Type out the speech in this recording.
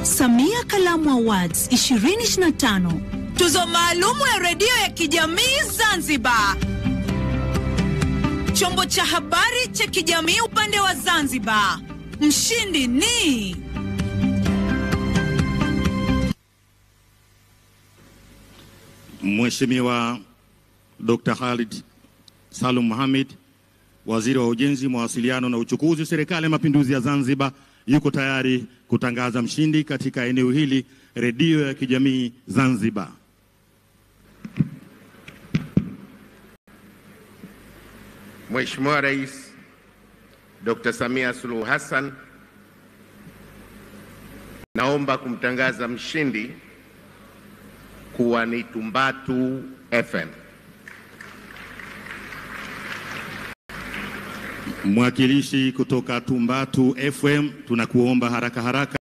Samia Kalamu Awards 2025. Tuzo maalumu ya redio ya kijamii Zanzibar. Chombo cha habari cha kijamii upande wa Zanzibar. Mshindi ni Mheshimiwa Dr. Khalid Salum Mohamed, Waziri wa Ujenzi, Mawasiliano na Uchukuzi, Serikali ya Mapinduzi ya Zanzibar, yuko tayari kutangaza mshindi katika eneo hili, redio ya kijamii Zanzibar. Mheshimiwa Rais Dr. Samia Suluhu Hassan, naomba kumtangaza mshindi kuwa ni Tumbatu FM. Mwakilishi kutoka Tumbatu FM, tunakuomba haraka haraka.